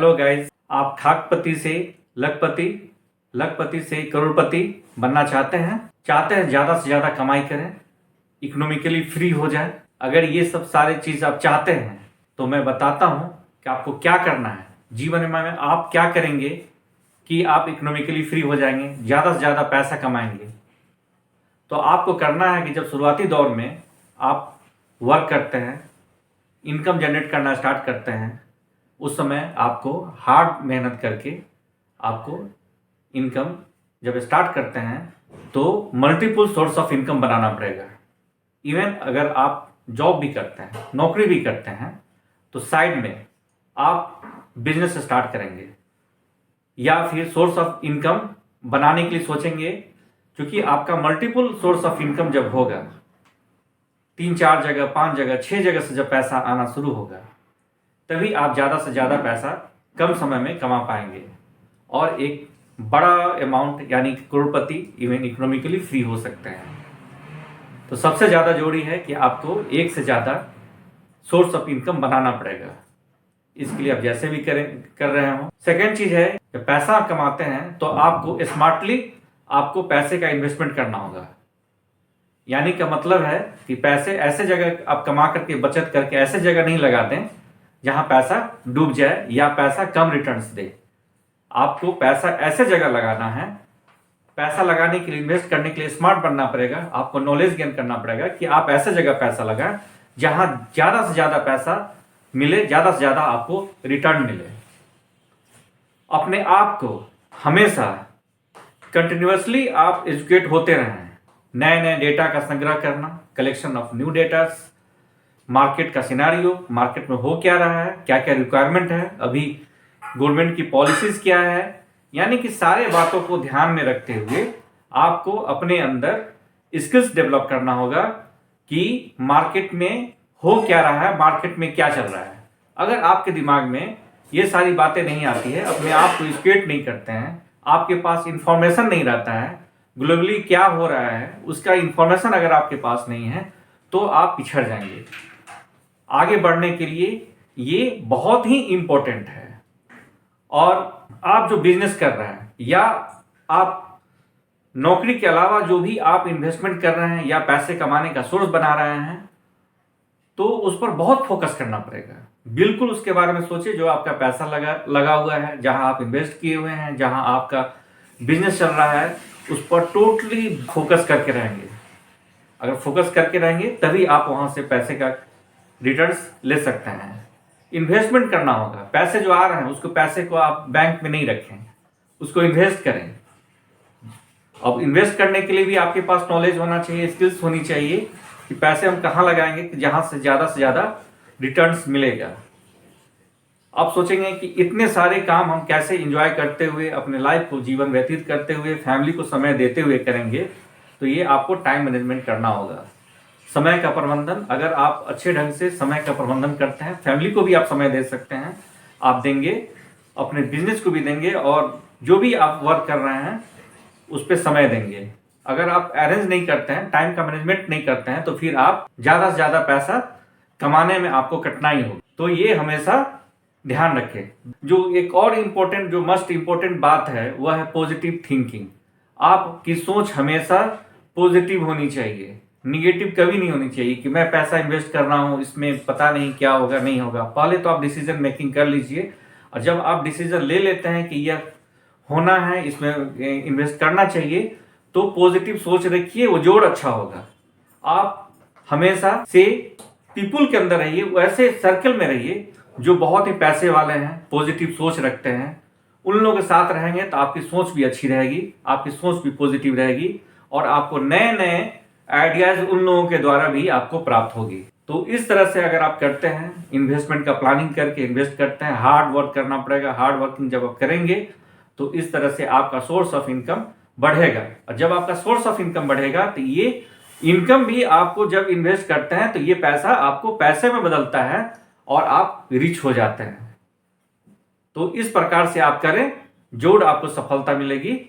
Hello guys, आप खाकपति से लखपति, लखपति से करोड़पति बनना चाहते हैं ज़्यादा से ज़्यादा कमाई करें, इकोनॉमिकली फ्री हो जाए। अगर ये सब सारे चीज़ आप चाहते हैं तो मैं बताता हूँ कि आपको क्या करना है। जीवन में आप क्या करेंगे कि आप इकोनॉमिकली फ्री हो जाएंगे, ज़्यादा से ज़्यादा पैसा कमाएंगे। तो आपको करना है कि जब शुरुआती दौर में आप वर्क करते हैं, इनकम जनरेट करना स्टार्ट करते हैं, उस समय आपको हार्ड मेहनत करके आपको इनकम जब स्टार्ट करते हैं तो मल्टीपल सोर्स ऑफ इनकम बनाना पड़ेगा। इवन अगर आप जॉब भी करते हैं, नौकरी भी करते हैं, तो साइड में आप बिजनेस स्टार्ट करेंगे या फिर सोर्स ऑफ इनकम बनाने के लिए सोचेंगे। क्योंकि आपका मल्टीपल सोर्स ऑफ इनकम जब होगा, 3-4 जगह, 5 जगह, 6 जगह से जब पैसा आना शुरू होगा, तभी आप ज़्यादा से ज़्यादा पैसा कम समय में कमा पाएंगे और एक बड़ा अमाउंट यानी करोड़पति इवन इकोनॉमिकली फ्री हो सकते हैं। तो सबसे ज़्यादा जरूरी है कि आपको एक से ज़्यादा सोर्स ऑफ इनकम बनाना पड़ेगा। इसके लिए आप जैसे भी कर रहे हो। सेकेंड चीज़ है, जब पैसा आप कमाते हैं तो आपको स्मार्टली आपको पैसे का इन्वेस्टमेंट करना होगा। यानी का मतलब है कि पैसे ऐसे जगह आप कमा करके बचत करके ऐसे जगह नहीं लगा दें जहां पैसा डूब जाए या पैसा कम रिटर्न्स दे। आपको पैसा ऐसे जगह लगाना है। पैसा लगाने के लिए, इन्वेस्ट करने के लिए स्मार्ट बनना पड़ेगा। आपको नॉलेज गेन करना पड़ेगा कि आप ऐसे जगह पैसा लगाएं जहां ज़्यादा से ज़्यादा पैसा मिले, ज़्यादा से ज़्यादा आपको रिटर्न मिले। अपने आप को हमेशा कंटिन्यूअसली आप एजुकेट होते रहें। नए नए डेटा का संग्रह करना, collection of new data, market का सिनारियो, मार्केट में हो क्या रहा है, क्या क्या रिक्वायरमेंट है, अभी गवर्नमेंट की पॉलिसीज क्या है। यानी कि सारे बातों को ध्यान में रखते हुए आपको अपने अंदर स्किल्स डेवलप करना होगा कि मार्केट में हो क्या रहा है, मार्केट में क्या चल रहा है। अगर आपके दिमाग में ये सारी बातें नहीं आती है, अपने आप को एजुकेट नहीं करते हैं, आपके पास इंफॉर्मेशन नहीं रहता है, ग्लोबली क्या हो रहा है उसका इंफॉर्मेशन अगर आपके पास नहीं है, तो आप पिछड़ जाएंगे। आगे बढ़ने के लिए ये बहुत ही इंपॉर्टेंट है। और आप जो बिजनेस कर रहे हैं या आप नौकरी के अलावा जो भी आप इन्वेस्टमेंट कर रहे हैं या पैसे कमाने का सोर्स बना रहे हैं, तो उस पर बहुत फोकस करना पड़ेगा। बिल्कुल उसके बारे में सोचिए जो आपका पैसा लगा हुआ है, जहां आप इन्वेस्ट किए हुए हैं, जहां आपका बिजनेस चल रहा है, उस पर टोटली फोकस करके रहेंगे। अगर फोकस करके रहेंगे तभी आप वहां से पैसे का रिटर्न्स ले सकते हैं। इन्वेस्टमेंट करना होगा। पैसे जो आ रहे हैं उसको, पैसे को आप बैंक में नहीं रखें, उसको इन्वेस्ट करें। अब इन्वेस्ट करने के लिए भी आपके पास नॉलेज होना चाहिए, स्किल्स होनी चाहिए कि पैसे हम कहाँ लगाएंगे कि जहां से ज़्यादा रिटर्न्स मिलेगा। आप सोचेंगे कि इतने सारे काम हम कैसे एंजॉय करते हुए अपने लाइफ को जीवन व्यतीत करते हुए फैमिली को समय देते हुए करेंगे। तो ये आपको टाइम मैनेजमेंट करना होगा। समय का प्रबंधन, अगर आप अच्छे ढंग से समय का प्रबंधन करते हैं, फैमिली को भी आप समय दे सकते हैं, आप देंगे, अपने बिजनेस को भी देंगे और जो भी आप वर्क कर रहे हैं उस पर समय देंगे। अगर आप अरेंज नहीं करते हैं, टाइम का मैनेजमेंट नहीं करते हैं, तो फिर आप ज़्यादा से ज़्यादा पैसा कमाने में आपको कठिनाई होगी। तो ये हमेशा ध्यान रखें। जो एक और इम्पोर्टेंट, जो मस्ट इम्पोर्टेंट बात है वह है पॉजिटिव थिंकिंग। आपकी सोच हमेशा पॉजिटिव होनी चाहिए, निगेटिव कभी नहीं होनी चाहिए कि मैं पैसा इन्वेस्ट कर रहा हूँ, इसमें पता नहीं क्या होगा, नहीं होगा। पहले तो आप डिसीजन मेकिंग कर लीजिए और जब आप डिसीजन ले लेते हैं कि यह होना है, इसमें इन्वेस्ट करना चाहिए, तो पॉजिटिव सोच रखिए, वो जोड़ अच्छा होगा। आप हमेशा से पीपुल के अंदर रहिए, वैसे सर्कल में रहिए जो बहुत ही पैसे वाले हैं, पॉजिटिव सोच रखते हैं। उन लोगों के साथ रहेंगे तो आपकी सोच भी अच्छी रहेगी, आपकी सोच भी पॉजिटिव रहेगी और आपको नए नए आइडियाज उन लोगों के द्वारा भी आपको प्राप्त होगी। तो इस तरह से अगर आप करते हैं, इन्वेस्टमेंट का प्लानिंग करके इन्वेस्ट करते हैं, हार्ड वर्क करना पड़ेगा। हार्ड वर्किंग जब आप करेंगे तो इस तरह से आपका सोर्स ऑफ इनकम बढ़ेगा। और जब आपका सोर्स ऑफ इनकम बढ़ेगा तो ये इनकम भी आपको, जब इन्वेस्ट करते हैं तो ये पैसा आपको पैसे में बदलता है और आप रिच हो जाते हैं। तो इस प्रकार से आप करें, जोड़ आपको सफलता मिलेगी।